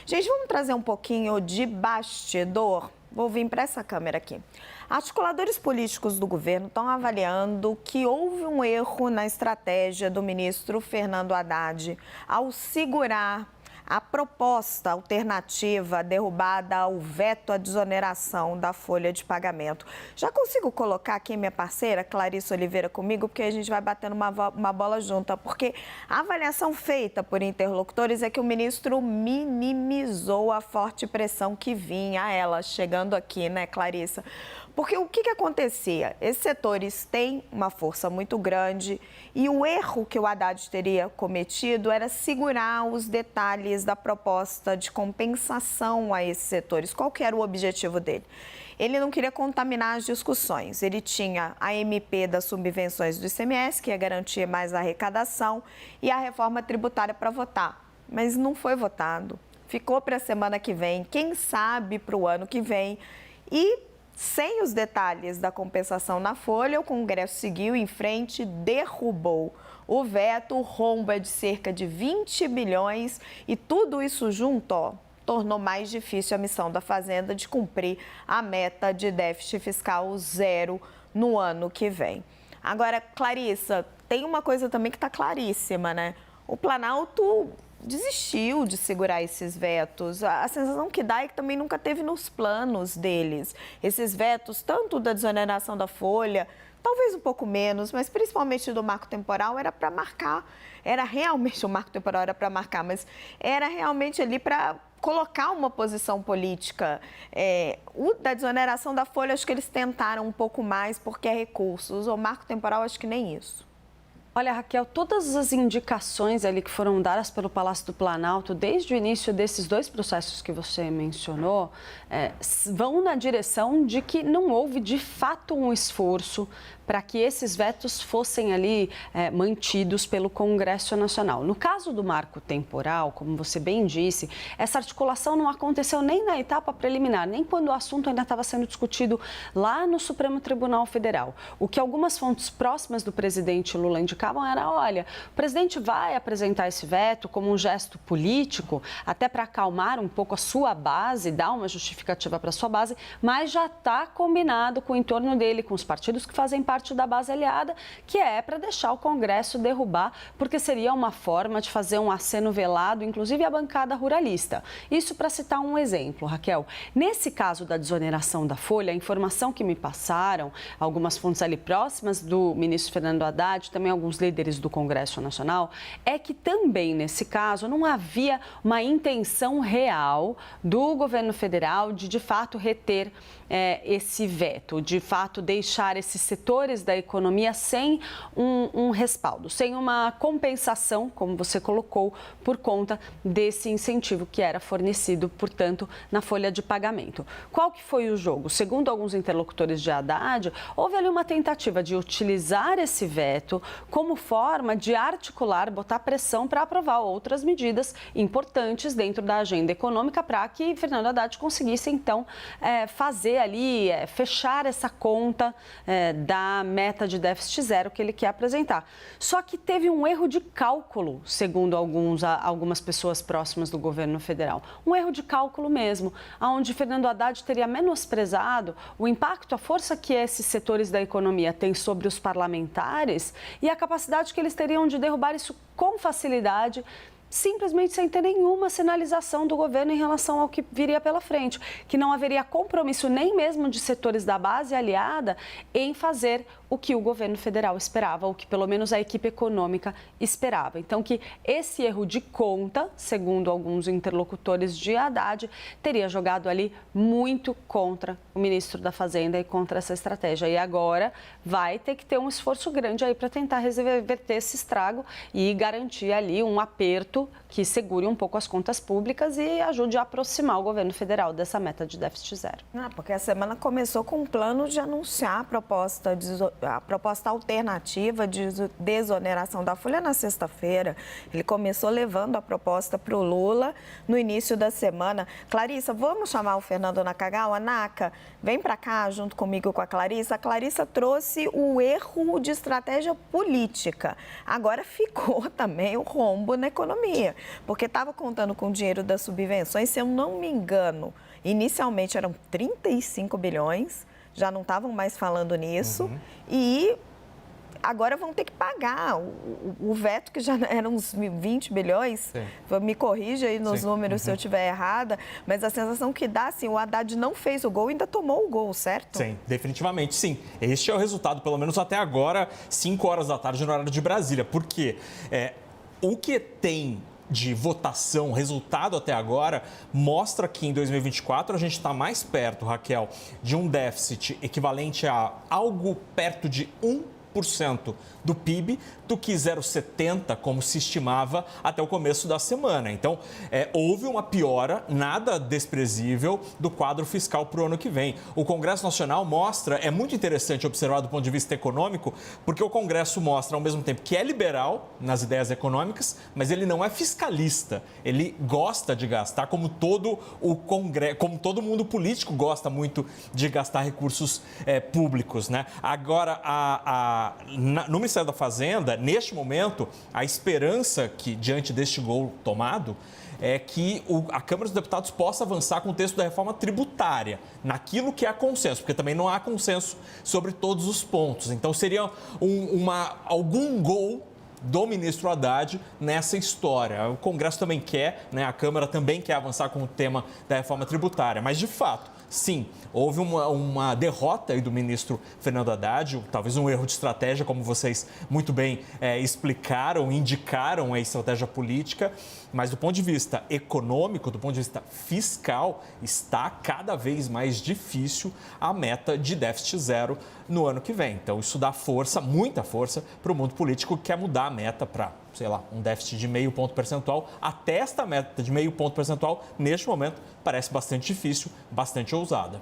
Gente, vamos trazer um pouquinho de bastidor. Vou vir para essa câmera aqui. Articuladores políticos do governo estão avaliando que houve um erro na estratégia do ministro Fernando Haddad ao segurar a proposta alternativa derrubada ao veto à desoneração da folha de pagamento. Já consigo colocar aqui minha parceira, Clarissa Oliveira, comigo, porque a gente vai batendo uma bola junta, porque a avaliação feita por interlocutores é que o ministro minimizou a forte pressão que vinha a ela, chegando aqui, né, Clarissa? Porque o que acontecia? Esses setores têm uma força muito grande e o erro que o Haddad teria cometido era segurar os detalhes da proposta de compensação a esses setores. Qual que era o objetivo dele? Ele não queria contaminar as discussões. Ele tinha a MP das subvenções do ICMS, que ia garantir mais arrecadação, e a reforma tributária para votar. Mas não foi votado. Ficou para a semana que vem, quem sabe para o ano que vem. E sem os detalhes da compensação na folha, o Congresso seguiu em frente, derrubou o veto, o rombo é de cerca de 20 bilhões e tudo isso junto, tornou mais difícil a missão da Fazenda de cumprir a meta de déficit fiscal zero no ano que vem. Agora, Clarissa, tem uma coisa também que está claríssima, né? O Planalto desistiu de segurar esses vetos. A sensação que dá é que também nunca teve nos planos deles. Esses vetos, tanto da desoneração da folha, talvez um pouco menos, mas principalmente do marco temporal, era para marcar. Era realmente, o marco temporal era para marcar, mas era realmente ali para colocar uma posição política. O da desoneração da folha, acho que eles tentaram um pouco mais porque é recursos. O marco temporal, acho que nem isso. Olha, Raquel, todas as indicações ali que foram dadas pelo Palácio do Planalto, desde o início desses dois processos que você mencionou, vão na direção de que não houve, de fato, um esforço para que esses vetos fossem ali mantidos pelo Congresso Nacional. No caso do marco temporal, como você bem disse, essa articulação não aconteceu nem na etapa preliminar, nem quando o assunto ainda estava sendo discutido lá no Supremo Tribunal Federal. O que algumas fontes próximas do presidente Lula indicavam era, olha, o presidente vai apresentar esse veto como um gesto político, até para acalmar um pouco a sua base, dar uma justificativa para a sua base, mas já está combinado com o entorno dele, com os partidos que fazem parte da base aliada, que é para deixar o Congresso derrubar, porque seria uma forma de fazer um aceno velado, inclusive a bancada ruralista. Isso para citar um exemplo, Raquel. Nesse caso da desoneração da folha, a informação que me passaram, algumas fontes ali próximas do ministro Fernando Haddad, também alguns líderes do Congresso Nacional, é que também nesse caso não havia uma intenção real do governo federal de fato reter esse veto, de fato deixar esses setores da economia sem um respaldo, sem uma compensação, como você colocou, por conta desse incentivo que era fornecido, portanto, na folha de pagamento. Qual que foi o jogo? Segundo alguns interlocutores de Haddad, houve ali uma tentativa de utilizar esse veto como forma de articular, botar pressão para aprovar outras medidas importantes dentro da agenda econômica para que Fernando Haddad conseguisse, então, fazer ali, fechar essa conta da meta de déficit zero que ele quer apresentar. Só que teve um erro de cálculo, segundo algumas pessoas próximas do governo federal. Um erro de cálculo mesmo, onde Fernando Haddad teria menosprezado o impacto, a força que esses setores da economia têm sobre os parlamentares e a capacidade que eles teriam de derrubar isso com facilidade, simplesmente sem ter nenhuma sinalização do governo em relação ao que viria pela frente, que não haveria compromisso nem mesmo de setores da base aliada em fazer o que o governo federal esperava, o que pelo menos a equipe econômica esperava. Então, que esse erro de conta, segundo alguns interlocutores de Haddad, teria jogado ali muito contra o ministro da Fazenda e contra essa estratégia. E agora vai ter que ter um esforço grande aí para tentar reverter esse estrago e garantir ali um aperto que segure um pouco as contas públicas e ajude a aproximar o governo federal dessa meta de déficit zero. Porque a semana começou com um plano de anunciar a proposta alternativa de desoneração da folha na sexta-feira. Ele começou levando a proposta para o Lula no início da semana. Clarissa, vamos chamar o Fernando Nakagawa? Naka, vem para cá junto comigo com a Clarissa. A Clarissa trouxe o erro de estratégia política. Agora ficou também o rombo na economia. porque estava contando com o dinheiro das subvenções, se eu não me engano, inicialmente eram 35 bilhões, já não estavam mais falando nisso, e agora vão ter que pagar o veto, que já eram uns 20 bilhões. Sim. Me corrija aí nos números se eu estiver errada, mas a sensação que dá, assim, o Haddad não fez o gol e ainda tomou o gol, certo? Sim, definitivamente sim. Este é o resultado, pelo menos até agora, 5 horas da tarde no horário de Brasília. Porque o que tem de votação, resultado até agora, mostra que em 2024 a gente está mais perto, Raquel, de um déficit equivalente a algo perto de 1% do PIB do que 0,70, como se estimava até o começo da semana. Então, houve uma piora nada desprezível do quadro fiscal para o ano que vem. O Congresso Nacional mostra, é muito interessante observar do ponto de vista econômico, porque o Congresso mostra ao mesmo tempo que é liberal nas ideias econômicas, mas ele não é fiscalista. Ele gosta de gastar, como todo o Congresso, como todo mundo político gosta muito de gastar recursos públicos, né? Agora, no Ministério da Fazenda, neste momento, a esperança que, diante deste gol tomado, é que a Câmara dos Deputados possa avançar com o texto da reforma tributária, naquilo que há consenso, porque também não há consenso sobre todos os pontos. Então, seria algum gol do ministro Haddad nessa história. O Congresso também quer, né, a Câmara também quer avançar com o tema da reforma tributária, mas, de fato, sim, houve uma derrota aí do ministro Fernando Haddad, talvez um erro de estratégia, como vocês muito bem explicaram, indicaram a estratégia política, mas do ponto de vista econômico, do ponto de vista fiscal, está cada vez mais difícil a meta de déficit zero no ano que vem. Então, isso dá força, muita força, para o mundo político que quer mudar a meta para, sei lá, um déficit de 0,5 ponto percentual. Até esta meta de 0,5 ponto percentual, neste momento, parece bastante difícil, bastante ousada.